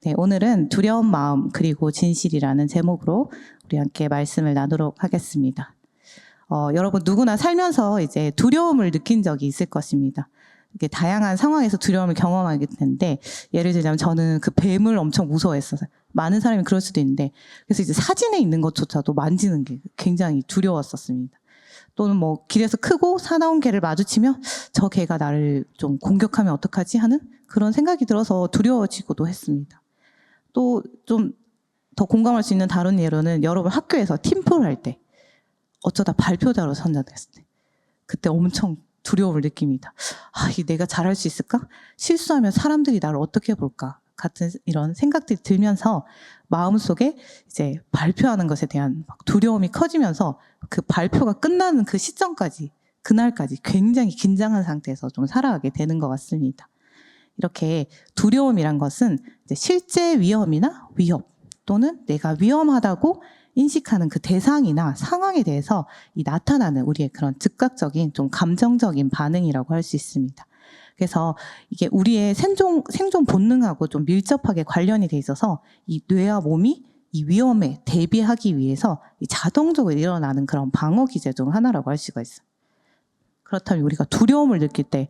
네, 오늘은 두려운 마음 그리고 진실이라는 제목으로 우리 함께 말씀을 나누도록 하겠습니다. 여러분 누구나 살면서 이제 두려움을 느낀 적이 있을 것입니다. 이렇게 다양한 상황에서 두려움을 경험하게 되는데, 예를 들자면 저는 그 뱀을 엄청 무서워했어요. 많은 사람이 그럴 수도 있는데, 그래서 이제 사진에 있는 것조차도 만지는 게 굉장히 두려웠었습니다. 또는 뭐 길에서 크고 사나운 개를 마주치면 저 개가 나를 좀 공격하면 어떡하지 하는 그런 생각이 들어서 두려워지기도 했습니다. 또 좀 더 공감할 수 있는 다른 예로는 여러분 학교에서 팀플 할 때 어쩌다 발표자로 선정됐을 때 그때 엄청 두려움을 느낍니다. 내가 잘할 수 있을까? 실수하면 사람들이 나를 어떻게 볼까? 같은 이런 생각들이 들면서 마음속에 이제 발표하는 것에 대한 두려움이 커지면서 그 발표가 끝나는 그 시점까지, 그날까지 굉장히 긴장한 상태에서 좀 살아가게 되는 것 같습니다. 이렇게 두려움이란 것은 이제 실제 위험이나 위협 또는 내가 위험하다고 인식하는 그 대상이나 상황에 대해서 나타나는 우리의 그런 즉각적인 좀 감정적인 반응이라고 할 수 있습니다. 그래서 이게 우리의 생존 본능하고 좀 밀접하게 관련이 돼 있어서 이 뇌와 몸이 이 위험에 대비하기 위해서 자동적으로 일어나는 그런 방어 기제 중 하나라고 할 수가 있어요. 그렇다면 우리가 두려움을 느낄 때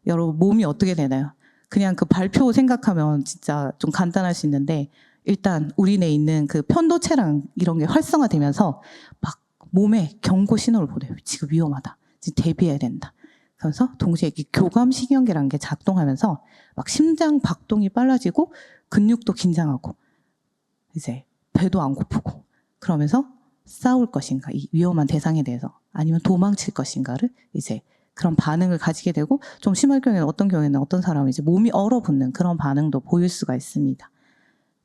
여러분 몸이 어떻게 되나요? 그냥 그 발표 생각하면 진짜 좀 간단할 수 있는데, 일단 우리 내에 있는 그 편도체랑 이런 게 활성화되면서 막 몸에 경고 신호를 보내요. 지금 위험하다. 지금 대비해야 된다. 그래서 동시에 이 교감신경계라는 게 작동하면서 막 심장 박동이 빨라지고 근육도 긴장하고 이제 배도 안 고프고, 그러면서 싸울 것인가, 이 위험한 대상에 대해서, 아니면 도망칠 것인가를 이제 그런 반응을 가지게 되고, 좀 심할 경우에는 어떤 사람은 이제 몸이 얼어붙는 그런 반응도 보일 수가 있습니다.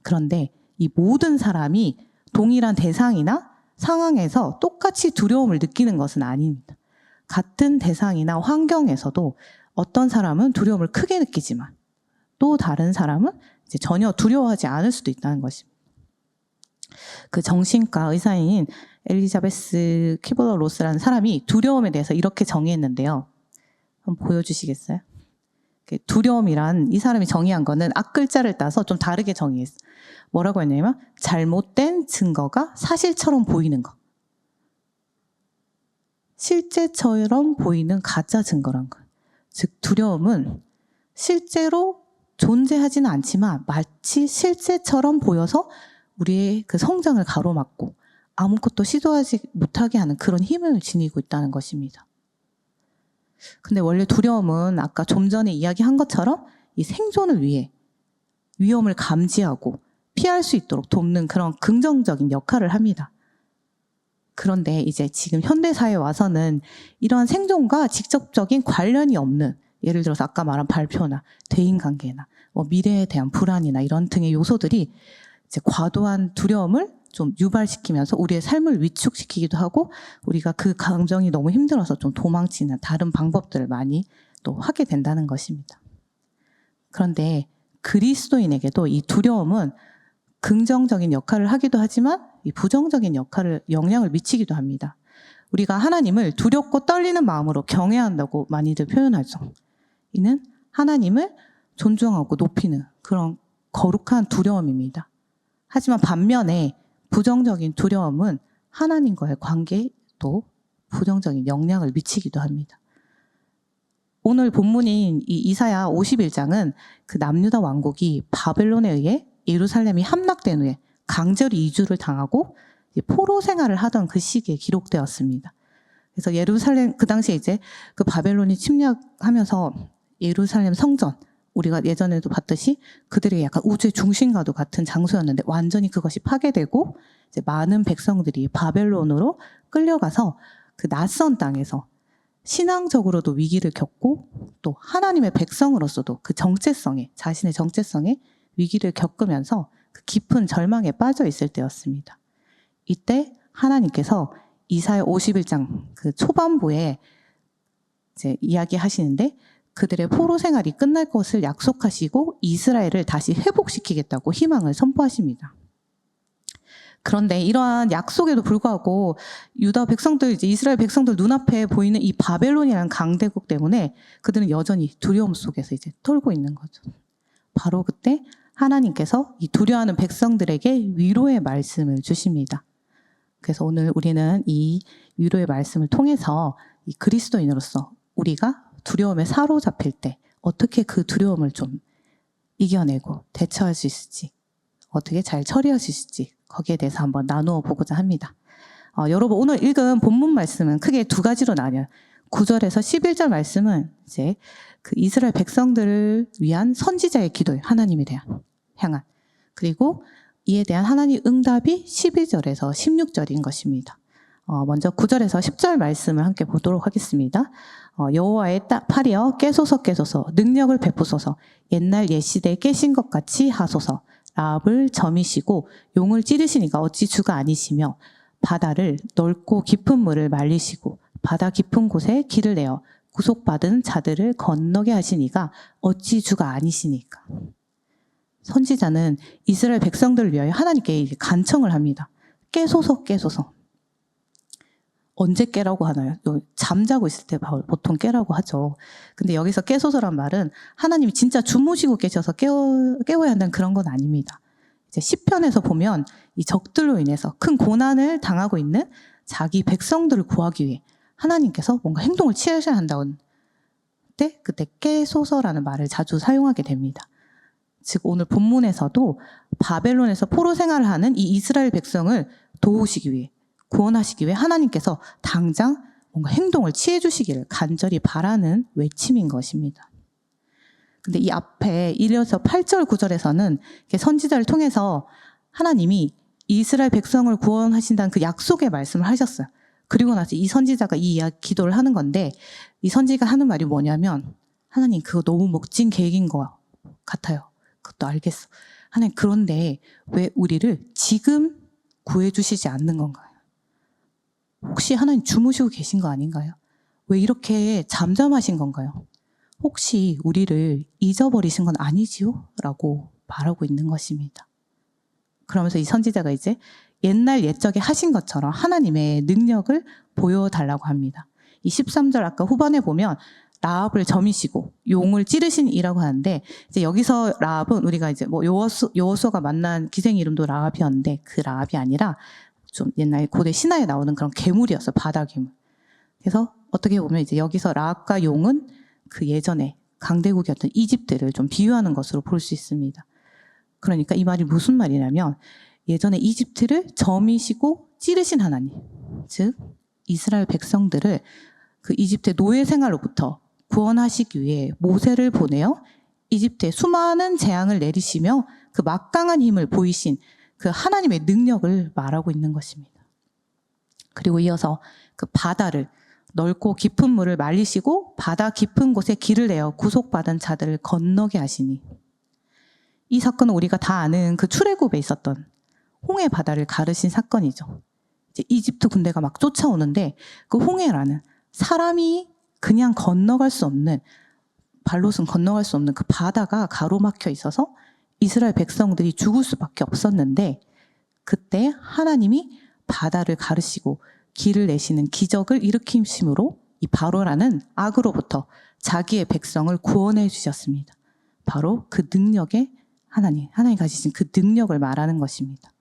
그런데 이 모든 사람이 동일한 대상이나 상황에서 똑같이 두려움을 느끼는 것은 아닙니다. 같은 대상이나 환경에서도 어떤 사람은 두려움을 크게 느끼지만 또 다른 사람은 이제 전혀 두려워하지 않을 수도 있다는 것입니다. 그 정신과 의사인 엘리자베스 키블러-로스라는 사람이 두려움에 대해서 이렇게 정의했는데요. 한번 보여주시겠어요? 두려움이란, 이 사람이 정의한 거는 앞글자를 따서 좀 다르게 정의했어요. 뭐라고 했냐면 잘못된 증거가 사실처럼 보이는 것. 실제처럼 보이는 가짜 증거란 거예요. 즉 두려움은 실제로 존재하지는 않지만 마치 실제처럼 보여서 우리의 그 성장을 가로막고 아무것도 시도하지 못하게 하는 그런 힘을 지니고 있다는 것입니다. 근데 원래 두려움은 아까 좀 전에 이야기한 것처럼 이 생존을 위해 위험을 감지하고 피할 수 있도록 돕는 그런 긍정적인 역할을 합니다. 그런데 이제 지금 현대사회에 와서는 이러한 생존과 직접적인 관련이 없는, 예를 들어서 아까 말한 발표나 대인관계나 미래에 대한 불안이나 이런 등의 요소들이 이제 과도한 두려움을 좀 유발시키면서 우리의 삶을 위축시키기도 하고, 우리가 그 감정이 너무 힘들어서 좀 도망치는 다른 방법들을 많이 또 하게 된다는 것입니다. 그런데 그리스도인에게도 이 두려움은 긍정적인 역할을 하기도 하지만 이 부정적인 영향을 미치기도 합니다. 우리가 하나님을 두렵고 떨리는 마음으로 경외한다고 많이들 표현하죠. 이는 하나님을 존중하고 높이는 그런 거룩한 두려움입니다. 하지만 반면에 부정적인 두려움은 하나님과의 관계에도 부정적인 영향을 미치기도 합니다. 오늘 본문인 이 이사야 51장은 그 남유다 왕국이 바벨론에 의해 예루살렘이 함락된 후에 강제로 이주를 당하고 포로 생활을 하던 그 시기에 기록되었습니다. 그래서 예루살렘, 그 당시에 이제 그 바벨론이 침략하면서 예루살렘 성전, 우리가 예전에도 봤듯이 그들의 약간 우주의 중심과도 같은 장소였는데 완전히 그것이 파괴되고 이제 많은 백성들이 바벨론으로 끌려가서 그 낯선 땅에서 신앙적으로도 위기를 겪고 또 하나님의 백성으로서도 그 정체성에, 자신의 정체성에 위기를 겪으면서 그 깊은 절망에 빠져 있을 때였습니다. 이때 하나님께서 이사야 51장 그 초반부에 이제 이야기하시는데, 그들의 포로 생활이 끝날 것을 약속하시고 이스라엘을 다시 회복시키겠다고 희망을 선포하십니다. 그런데 이러한 약속에도 불구하고 유다 백성들, 이제 이스라엘 백성들 눈앞에 보이는 이 바벨론이라는 강대국 때문에 그들은 여전히 두려움 속에서 이제 떨고 있는 거죠. 바로 그때 하나님께서 이 두려워하는 백성들에게 위로의 말씀을 주십니다. 그래서 오늘 우리는 이 위로의 말씀을 통해서 이 그리스도인으로서 우리가 두려움에 사로잡힐 때 어떻게 그 두려움을 좀 이겨내고 대처할 수 있을지, 어떻게 잘 처리할 수 있을지 거기에 대해서 한번 나누어 보고자 합니다. 여러분 오늘 읽은 본문 말씀은 크게 두 가지로 나뉘어요. 9절에서 11절 말씀은 이제 그 이스라엘 백성들을 위한 선지자의 기도예요. 하나님에 대한 향한. 그리고 이에 대한 하나님 응답이 12절에서 16절인 것입니다. 먼저 9절에서 10절 말씀을 함께 보도록 하겠습니다. 여호와의 팔이여 깨소서 깨소서 능력을 베푸소서 옛날 옛시대에 깨신 것 같이 하소서 라합을 점이시고 용을 찌르시니까 어찌 주가 아니시며 바다를 넓고 깊은 물을 말리시고 바다 깊은 곳에 길을 내어 구속받은 자들을 건너게 하시니가 어찌 주가 아니시니까. 선지자는 이스라엘 백성들을 위하여 하나님께 간청을 합니다. 깨소서 깨소서. 언제 깨라고 하나요? 잠자고 있을 때 보통 깨라고 하죠. 근데 여기서 깨소서란 말은 하나님이 진짜 주무시고 계셔서 깨워야 한다는 그런 건 아닙니다. 이제 시편에서 보면 이 적들로 인해서 큰 고난을 당하고 있는 자기 백성들을 구하기 위해 하나님께서 뭔가 행동을 취하셔야 한다는 때 그때 깨소서라는 말을 자주 사용하게 됩니다. 즉 오늘 본문에서도 바벨론에서 포로 생활을 하는 이 이스라엘 백성을 도우시기 위해 구원하시기 위해 하나님께서 당장 뭔가 행동을 취해 주시기를 간절히 바라는 외침인 것입니다. 근데 이 앞에 1에서 8절 9절에서는 선지자를 통해서 하나님이 이스라엘 백성을 구원하신다는 그 약속의 말씀을 하셨어요. 그리고 나서 이 선지자가 이 기도를 하는 건데 이 선지가 하는 말이 뭐냐면 하나님 그거 너무 멋진 계획인 것 같아요. 그것도 알겠어. 하나님 그런데 왜 우리를 지금 구해주시지 않는 건가요? 혹시 하나님 주무시고 계신 거 아닌가요? 왜 이렇게 잠잠하신 건가요? 혹시 우리를 잊어버리신 건 아니지요? 라고 말하고 있는 것입니다. 그러면서 이 선지자가 이제 옛날 옛적에 하신 것처럼 하나님의 능력을 보여달라고 합니다. 이 13절 아까 후반에 보면 라합을 점이시고 용을 찌르신 이라고 하는데 이제 여기서 라합은 우리가 이제 뭐 여호수아가 만난 기생 이름도 라합이었는데 그 라합이 아니라 좀 옛날 고대 신화에 나오는 그런 괴물이었어요. 바다 괴물. 그래서 어떻게 보면 이제 여기서 라합과 용은 그 예전에 강대국이었던 이집트를 좀 비유하는 것으로 볼 수 있습니다. 그러니까 이 말이 무슨 말이냐면 예전에 이집트를 점이시고 찌르신 하나님, 즉 이스라엘 백성들을 그 이집트의 노예 생활로부터 구원하시기 위해 모세를 보내어 이집트에 수많은 재앙을 내리시며 그 막강한 힘을 보이신 그 하나님의 능력을 말하고 있는 것입니다. 그리고 이어서 그 바다를 넓고 깊은 물을 말리시고 바다 깊은 곳에 길을 내어 구속받은 자들을 건너게 하시니 이 사건은 우리가 다 아는 그 출애굽에 있었던 홍해 바다를 가르신 사건이죠. 이제 이집트 군대가 막 쫓아오는데 그 홍해라는 사람이 그냥 건너갈 수 없는 발로선 건너갈 수 없는 그 바다가 가로막혀 있어서 이스라엘 백성들이 죽을 수밖에 없었는데 그때 하나님이 바다를 가르시고 길을 내시는 기적을 일으키심으로 이 바로라는 악으로부터 자기의 백성을 구원해 주셨습니다. 바로 그 능력의 하나님 가지신 그 능력을 말하는 것입니다.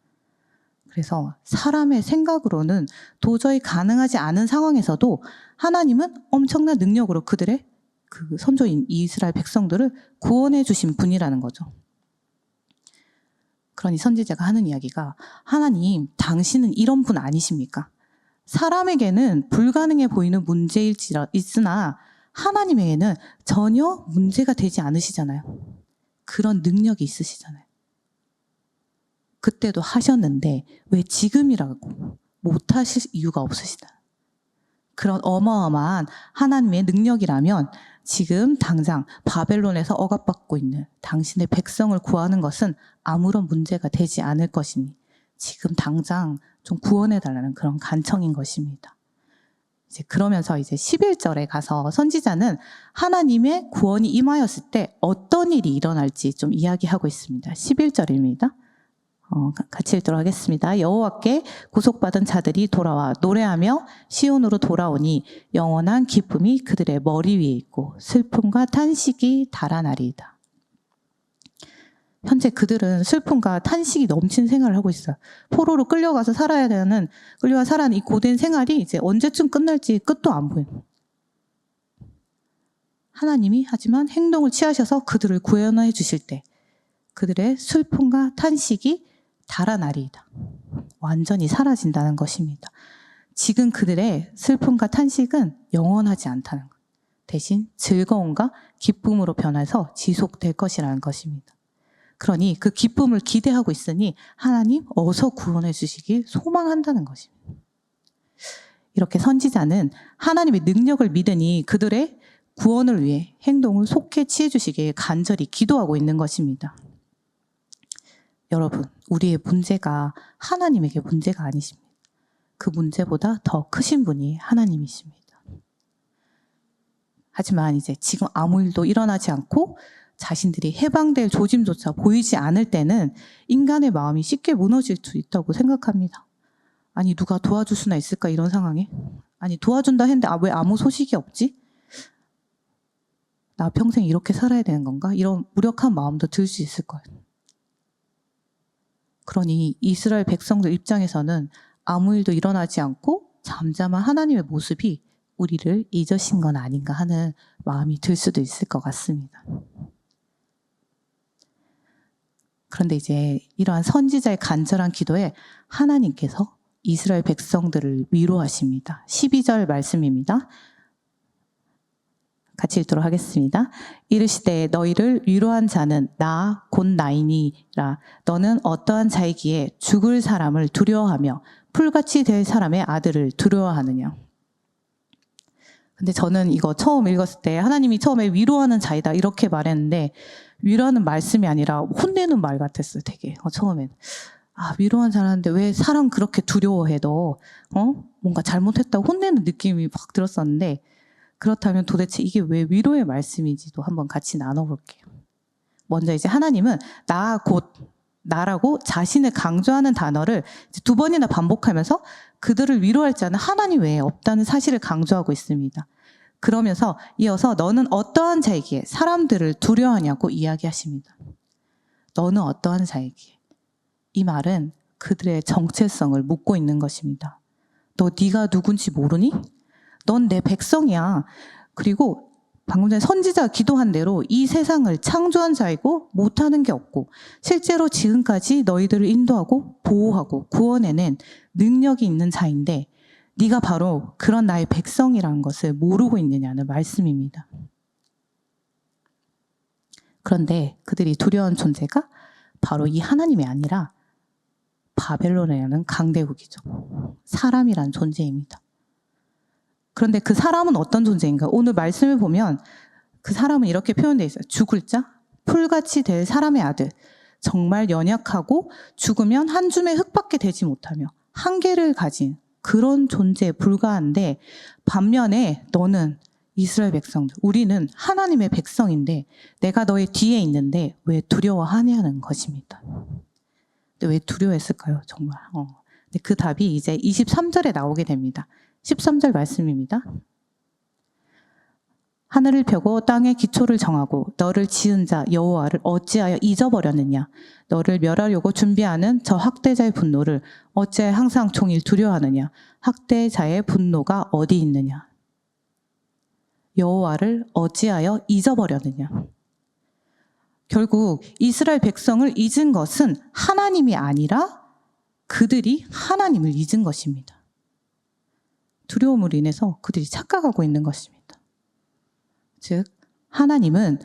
그래서 사람의 생각으로는 도저히 가능하지 않은 상황에서도 하나님은 엄청난 능력으로 그들의 그 선조인 이스라엘 백성들을 구원해 주신 분이라는 거죠. 그러니 선지자가 하는 이야기가 하나님 당신은 이런 분 아니십니까? 사람에게는 불가능해 보이는 문제일지나 하나님에게는 전혀 문제가 되지 않으시잖아요. 그런 능력이 있으시잖아요. 그때도 하셨는데 왜 지금이라고 못하실 이유가 없으시다. 그런 어마어마한 하나님의 능력이라면 지금 당장 바벨론에서 억압받고 있는 당신의 백성을 구하는 것은 아무런 문제가 되지 않을 것이니 지금 당장 좀 구원해달라는 그런 간청인 것입니다. 이제 그러면서 이제 11절에 가서 선지자는 하나님의 구원이 임하였을 때 어떤 일이 일어날지 좀 이야기하고 있습니다. 11절입니다. 같이 읽도록 하겠습니다. 여호와께 구속받은 자들이 돌아와 노래하며 시온으로 돌아오니 영원한 기쁨이 그들의 머리 위에 있고 슬픔과 탄식이 달아나리이다. 현재 그들은 슬픔과 탄식이 넘친 생활을 하고 있어요. 포로로 끌려가서 끌려가 살아가는 이 고된 생활이 이제 언제쯤 끝날지 끝도 안 보여요. 하나님이 하지만 행동을 취하셔서 그들을 구원해 주실 때 그들의 슬픔과 탄식이 달아나리이다. 완전히 사라진다는 것입니다. 지금 그들의 슬픔과 탄식은 영원하지 않다는 것. 대신 즐거움과 기쁨으로 변해서 지속될 것이라는 것입니다. 그러니 그 기쁨을 기대하고 있으니 하나님 어서 구원해 주시길 소망한다는 것입니다. 이렇게 선지자는 하나님의 능력을 믿으니 그들의 구원을 위해 행동을 속히 취해 주시길 간절히 기도하고 있는 것입니다. 여러분, 우리의 문제가 하나님에게 문제가 아니십니다. 그 문제보다 더 크신 분이 하나님이십니다. 하지만 이제 지금 아무 일도 일어나지 않고 자신들이 해방될 조짐조차 보이지 않을 때는 인간의 마음이 쉽게 무너질 수 있다고 생각합니다. 아니 누가 도와줄 수나 있을까 이런 상황에? 아니 도와준다 했는데 왜 아무 소식이 없지? 나 평생 이렇게 살아야 되는 건가? 이런 무력한 마음도 들 수 있을 거예요. 그러니 이스라엘 백성들 입장에서는 아무 일도 일어나지 않고 잠잠한 하나님의 모습이 우리를 잊으신 건 아닌가 하는 마음이 들 수도 있을 것 같습니다. 그런데 이제 이러한 선지자의 간절한 기도에 하나님께서 이스라엘 백성들을 위로하십니다. 12절 말씀입니다. 같이 읽도록 하겠습니다. 이르시되 너희를 위로한 자는 나 곧 나이니라. 너는 어떠한 자이기에 죽을 사람을 두려워하며 풀같이 될 사람의 아들을 두려워하느냐. 근데 저는 이거 처음 읽었을 때 하나님이 처음에 위로하는 자이다 이렇게 말했는데 위로하는 말씀이 아니라 혼내는 말 같았어요. 되게 처음엔. 위로한 자라는데 왜 사람 그렇게 두려워해 너? 뭔가 잘못했다고 혼내는 느낌이 막 들었었는데 그렇다면 도대체 이게 왜 위로의 말씀인지도 한번 같이 나눠볼게요. 먼저 이제 하나님은 나 곧 나라고 자신을 강조하는 단어를 이제 2번이나 반복하면서 그들을 위로할 자는 하나님 외에 없다는 사실을 강조하고 있습니다. 그러면서 이어서 너는 어떠한 자이기에 사람들을 두려워하냐고 이야기하십니다. 너는 어떠한 자이기에. 이 말은 그들의 정체성을 묻고 있는 것입니다. 너 네가 누군지 모르니? 넌 내 백성이야. 그리고 방금 전에 선지자가 기도한 대로 이 세상을 창조한 자이고 못하는 게 없고 실제로 지금까지 너희들을 인도하고 보호하고 구원해낸 능력이 있는 자인데 네가 바로 그런 나의 백성이라는 것을 모르고 있느냐는 말씀입니다. 그런데 그들이 두려운 존재가 바로 이 하나님이 아니라 바벨론이라는 강대국이죠. 사람이란 존재입니다. 그런데 그 사람은 어떤 존재인가? 오늘 말씀을 보면 그 사람은 이렇게 표현되어 있어요. 죽을 자, 풀같이 될 사람의 아들. 정말 연약하고 죽으면 한 줌의 흙밖에 되지 못하며 한계를 가진 그런 존재에 불과한데 반면에 너는 이스라엘 백성들, 우리는 하나님의 백성인데 내가 너의 뒤에 있는데 왜 두려워하냐는 것입니다. 근데 왜 두려워했을까요? 정말. 근데 그 답이 이제 23절에 나오게 됩니다. 13절 말씀입니다. 하늘을 펴고 땅의 기초를 정하고 너를 지은 자 여호와를 어찌하여 잊어버렸느냐. 너를 멸하려고 준비하는 저 학대자의 분노를 어찌하여 항상 종일 두려워하느냐. 학대자의 분노가 어디 있느냐. 여호와를 어찌하여 잊어버렸느냐. 결국 이스라엘 백성을 잊은 것은 하나님이 아니라 그들이 하나님을 잊은 것입니다. 두려움으로 인해서 그들이 착각하고 있는 것입니다. 즉 하나님은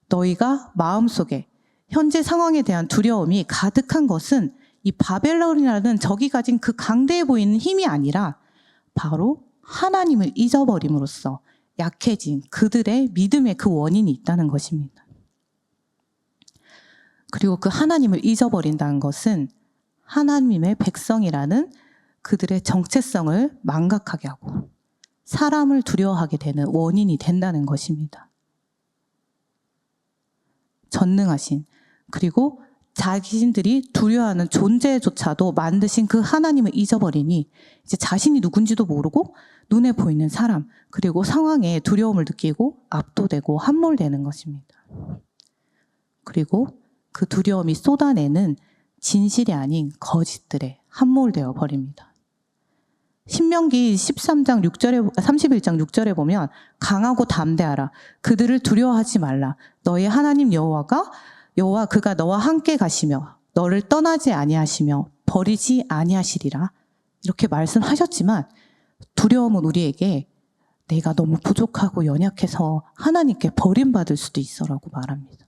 너희가 마음속에 현재 상황에 대한 두려움이 가득한 것은 이 바벨론이라는 적이 가진 그 강대해 보이는 힘이 아니라 바로 하나님을 잊어버림으로써 약해진 그들의 믿음의 그 원인이 있다는 것입니다. 그리고 그 하나님을 잊어버린다는 것은 하나님의 백성이라는 그들의 정체성을 망각하게 하고 사람을 두려워하게 되는 원인이 된다는 것입니다. 전능하신 그리고 자신들이 두려워하는 존재조차도 만드신 그 하나님을 잊어버리니 이제 자신이 누군지도 모르고 눈에 보이는 사람 그리고 상황에 두려움을 느끼고 압도되고 함몰되는 것입니다. 그리고 그 두려움이 쏟아내는 진실이 아닌 거짓들에 함몰되어 버립니다. 신명기 13장 6절에 31장 6절에 보면 강하고 담대하라. 그들을 두려워하지 말라. 너의 하나님 여호와 그가 너와 함께 가시며 너를 떠나지 아니하시며 버리지 아니하시리라. 이렇게 말씀하셨지만 두려움은 우리에게 내가 너무 부족하고 연약해서 하나님께 버림받을 수도 있어라고 말합니다.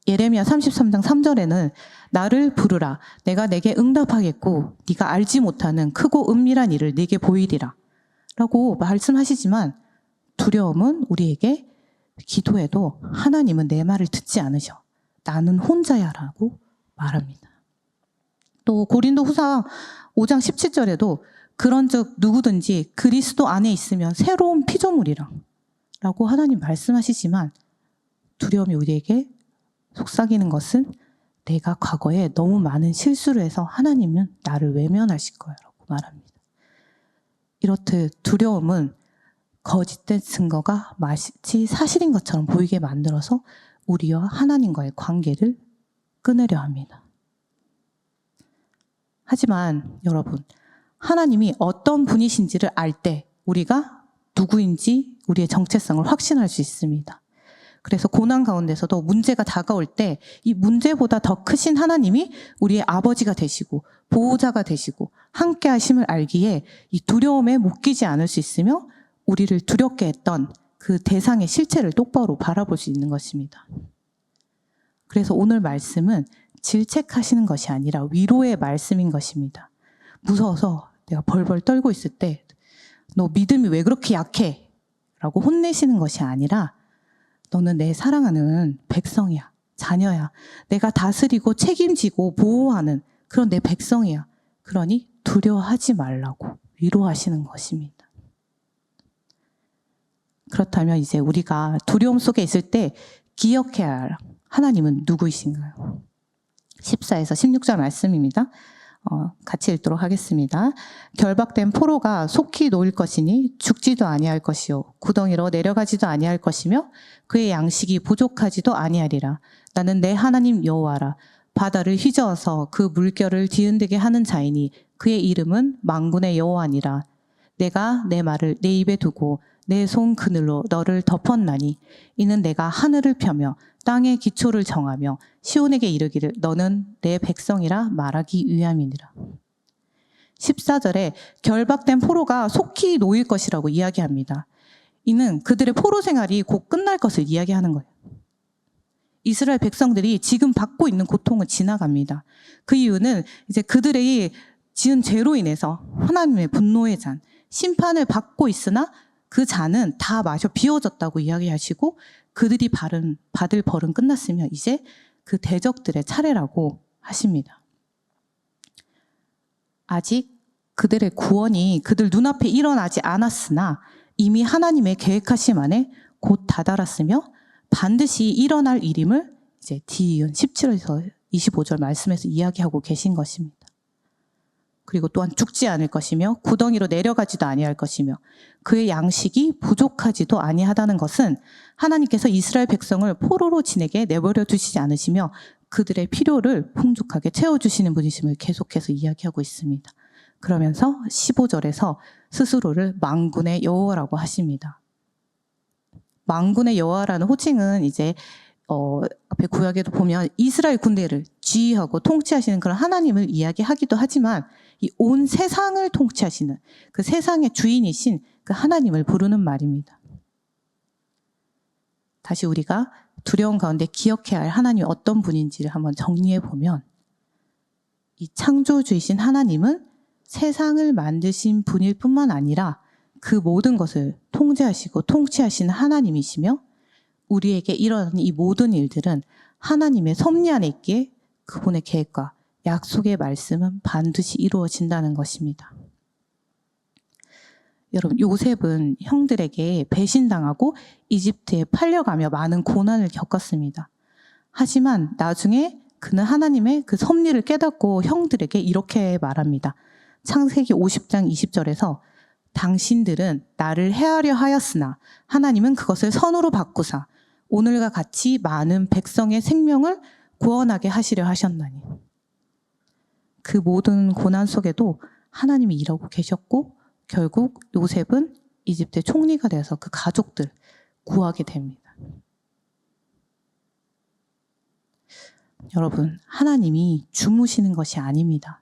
예레미야 33장 3절에는 나를 부르라. 내가 내게 응답하겠고 네가 알지 못하는 크고 은밀한 일을 네게 보이리라. 라고 말씀하시지만 두려움은 우리에게 기도해도 하나님은 내 말을 듣지 않으셔. 나는 혼자야 라고 말합니다. 또 고린도후서 5장 17절에도 그런즉 누구든지 그리스도 안에 있으면 새로운 피조물이라 라고 하나님 말씀하시지만 두려움이 우리에게 속삭이는 것은 내가 과거에 너무 많은 실수를 해서 하나님은 나를 외면하실 거야 라고 말합니다. 이렇듯 두려움은 거짓된 증거가 마치 사실인 것처럼 보이게 만들어서 우리와 하나님과의 관계를 끊으려 합니다. 하지만 여러분, 하나님이 어떤 분이신지를 알 때 우리가 누구인지 우리의 정체성을 확신할 수 있습니다. 그래서 고난 가운데서도 문제가 다가올 때 이 문제보다 더 크신 하나님이 우리의 아버지가 되시고 보호자가 되시고 함께 하심을 알기에 이 두려움에 못 끼지 않을 수 있으며 우리를 두렵게 했던 그 대상의 실체를 똑바로 바라볼 수 있는 것입니다. 그래서 오늘 말씀은 질책하시는 것이 아니라 위로의 말씀인 것입니다. 무서워서 내가 벌벌 떨고 있을 때 너 믿음이 왜 그렇게 약해? 라고 혼내시는 것이 아니라 너는 내 사랑하는 백성이야. 자녀야. 내가 다스리고 책임지고 보호하는 그런 내 백성이야. 그러니 두려워하지 말라고 위로하시는 것입니다. 그렇다면 이제 우리가 두려움 속에 있을 때 기억해야 할 하나님은 누구이신가요? 14에서 16절 말씀입니다. 같이 읽도록 하겠습니다. 결박된 포로가 속히 놓일 것이니 죽지도 아니할 것이요 구덩이로 내려가지도 아니할 것이며 그의 양식이 부족하지도 아니하리라. 나는 내 하나님 여호와라. 바다를 휘저어서 그 물결을 뒤흔들게 하는 자이니 그의 이름은 만군의 여호와니라. 내가 내 말을 내 입에 두고 내 손 그늘로 너를 덮었나니 이는 내가 하늘을 펴며 땅의 기초를 정하며 시온에게 이르기를 너는 내 백성이라 말하기 위함이니라. 14절에 결박된 포로가 속히 놓일 것이라고 이야기합니다. 이는 그들의 포로 생활이 곧 끝날 것을 이야기하는 거예요. 이스라엘 백성들이 지금 받고 있는 고통은 지나갑니다. 그 이유는 이제 그들의 지은 죄로 인해서 하나님의 분노의 잔, 심판을 받고 있으나 그 잔은 다 마셔 비워졌다고 이야기하시고 그들이 받을 벌은 끝났으면 이제 그 대적들의 차례라고 하십니다. 아직 그들의 구원이 그들 눈앞에 일어나지 않았으나 이미 하나님의 계획하심 안에 곧 다다랐으며 반드시 일어날 일임을 이제 뒤이은 17에서 25절 말씀에서 이야기하고 계신 것입니다. 그리고 또한 죽지 않을 것이며 구덩이로 내려가지도 아니할 것이며 그의 양식이 부족하지도 아니하다는 것은 하나님께서 이스라엘 백성을 포로로 지내게 내버려 두시지 않으시며 그들의 필요를 풍족하게 채워주시는 분이심을 계속해서 이야기하고 있습니다. 그러면서 15절에서 스스로를 만군의 여호와라고 하십니다. 만군의 여호와라는 호칭은 이제 앞에 구약에도 보면 이스라엘 군대를 지휘하고 통치하시는 그런 하나님을 이야기하기도 하지만 이 온 세상을 통치하시는 그 세상의 주인이신 그 하나님을 부르는 말입니다. 다시 우리가 두려움 가운데 기억해야 할 하나님이 어떤 분인지를 한번 정리해 보면 이 창조주이신 하나님은 세상을 만드신 분일 뿐만 아니라 그 모든 것을 통제하시고 통치하시는 하나님이시며 우리에게 일어나는 이 모든 일들은 하나님의 섭리 안에 있기에 그분의 계획과 약속의 말씀은 반드시 이루어진다는 것입니다. 여러분, 요셉은 형들에게 배신당하고 이집트에 팔려가며 많은 고난을 겪었습니다. 하지만 나중에 그는 하나님의 그 섭리를 깨닫고 형들에게 이렇게 말합니다. 창세기 50장 20절에서 당신들은 나를 해하려 하였으나 하나님은 그것을 선으로 바꾸사 오늘과 같이 많은 백성의 생명을 구원하게 하시려 하셨나니. 그 모든 고난 속에도 하나님이 일하고 계셨고 결국 요셉은 이집트의 총리가 되어서 그 가족들 구하게 됩니다. 여러분, 하나님이 주무시는 것이 아닙니다.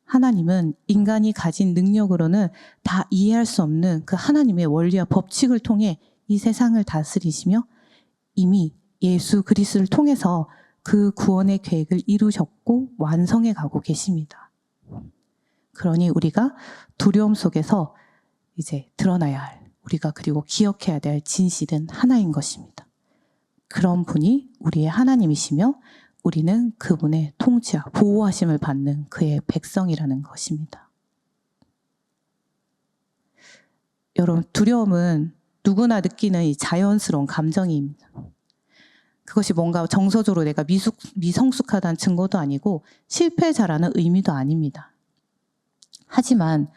하나님은 인간이 가진 능력으로는 다 이해할 수 없는 그 하나님의 원리와 법칙을 통해 이 세상을 다스리시며 이미 예수 그리스도를 통해서 그 구원의 계획을 이루셨고 완성해 가고 계십니다. 그러니 우리가 두려움 속에서 이제 드러나야 할, 우리가 그리고 기억해야 될 진실은 하나인 것입니다. 그런 분이 우리의 하나님이시며 우리는 그분의 통치와 보호하심을 받는 그의 백성이라는 것입니다. 여러분, 두려움은 누구나 느끼는 이 자연스러운 감정입니다. 그것이 뭔가 정서적으로 내가 미성숙하다는 증거도 아니고 실패자라는 의미도 아닙니다. 하지만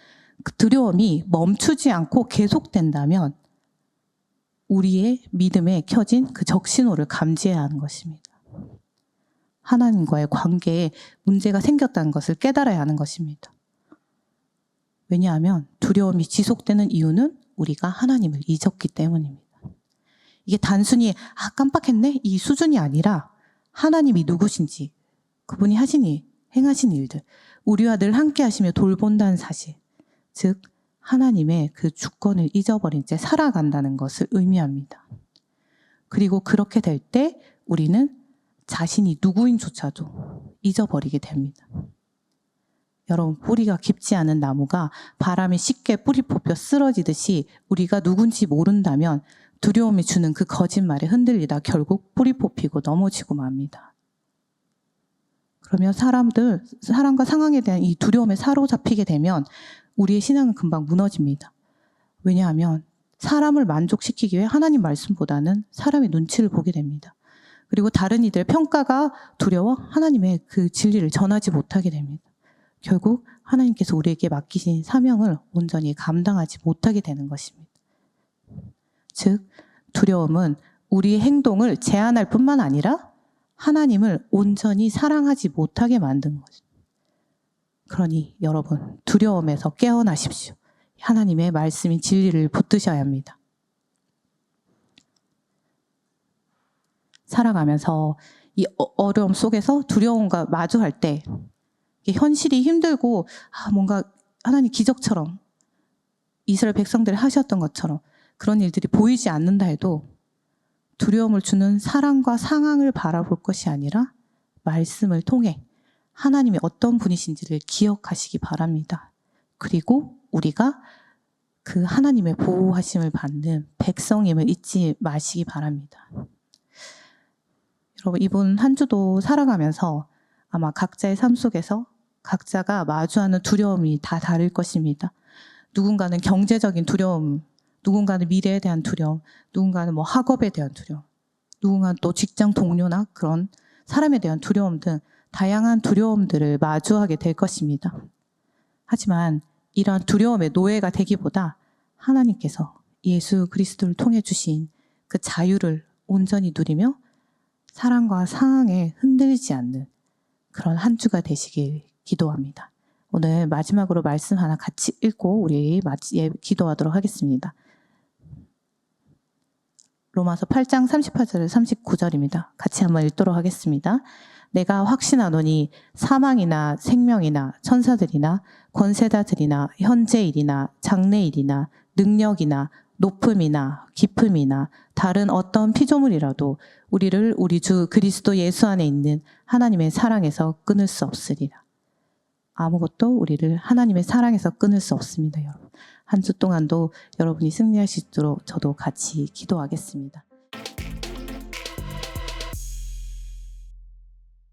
그 두려움이 멈추지 않고 계속된다면 우리의 믿음에 켜진 그 적신호를 감지해야 하는 것입니다. 하나님과의 관계에 문제가 생겼다는 것을 깨달아야 하는 것입니다. 왜냐하면 두려움이 지속되는 이유는 우리가 하나님을 잊었기 때문입니다. 이게 단순히 깜빡했네 이 수준이 아니라 하나님이 누구신지, 그분이 하시니 행하신 일들, 우리와 늘 함께 하시며 돌본다는 사실, 즉 하나님의 그 주권을 잊어버린 채 살아간다는 것을 의미합니다. 그리고 그렇게 될 때 우리는 자신이 누구인조차도 잊어버리게 됩니다. 여러분, 뿌리가 깊지 않은 나무가 바람에 쉽게 뿌리 뽑혀 쓰러지듯이 우리가 누군지 모른다면 두려움이 주는 그 거짓말에 흔들리다 결국 뿌리 뽑히고 넘어지고 맙니다. 그러면 사람과 상황에 대한 이 두려움에 사로잡히게 되면 우리의 신앙은 금방 무너집니다. 왜냐하면 사람을 만족시키기 위해 하나님 말씀보다는 사람의 눈치를 보게 됩니다. 그리고 다른 이들의 평가가 두려워 하나님의 그 진리를 전하지 못하게 됩니다. 결국 하나님께서 우리에게 맡기신 사명을 온전히 감당하지 못하게 되는 것입니다. 즉, 두려움은 우리의 행동을 제한할 뿐만 아니라 하나님을 온전히 사랑하지 못하게 만든 거죠. 그러니 여러분, 두려움에서 깨어나십시오. 하나님의 말씀인 진리를 붙드셔야 합니다. 살아가면서 이 어려움 속에서 두려움과 마주할 때 현실이 힘들고 뭔가 하나님 기적처럼 이스라엘 백성들이 하셨던 것처럼 그런 일들이 보이지 않는다 해도 두려움을 주는 사랑과 상황을 바라볼 것이 아니라 말씀을 통해 하나님이 어떤 분이신지를 기억하시기 바랍니다. 그리고 우리가 그 하나님의 보호하심을 받는 백성임을 잊지 마시기 바랍니다. 여러분, 이번 한 주도 살아가면서 아마 각자의 삶 속에서 각자가 마주하는 두려움이 다 다를 것입니다. 누군가는 경제적인 두려움, 누군가는 미래에 대한 두려움, 누군가는 학업에 대한 두려움, 누군가는 또 직장 동료나 그런 사람에 대한 두려움 등 다양한 두려움들을 마주하게 될 것입니다. 하지만 이러한 두려움의 노예가 되기보다 하나님께서 예수 그리스도를 통해 주신 그 자유를 온전히 누리며 사랑과 상황에 흔들리지 않는 그런 한 주가 되시길 기도합니다. 오늘 마지막으로 말씀 하나 같이 읽고 우리 기도하도록 하겠습니다. 로마서 8장 38절 39절입니다. 같이 한번 읽도록 하겠습니다. 내가 확신하노니 사망이나 생명이나 천사들이나 권세자들이나 현재일이나 장래일이나 능력이나 높음이나 깊음이나 다른 어떤 피조물이라도 우리를 우리 주 그리스도 예수 안에 있는 하나님의 사랑에서 끊을 수 없으리라. 아무것도 우리를 하나님의 사랑에서 끊을 수 없습니다, 여러분. 한 주 동안도 여러분이 승리할 수 있도록 저도 같이 기도하겠습니다.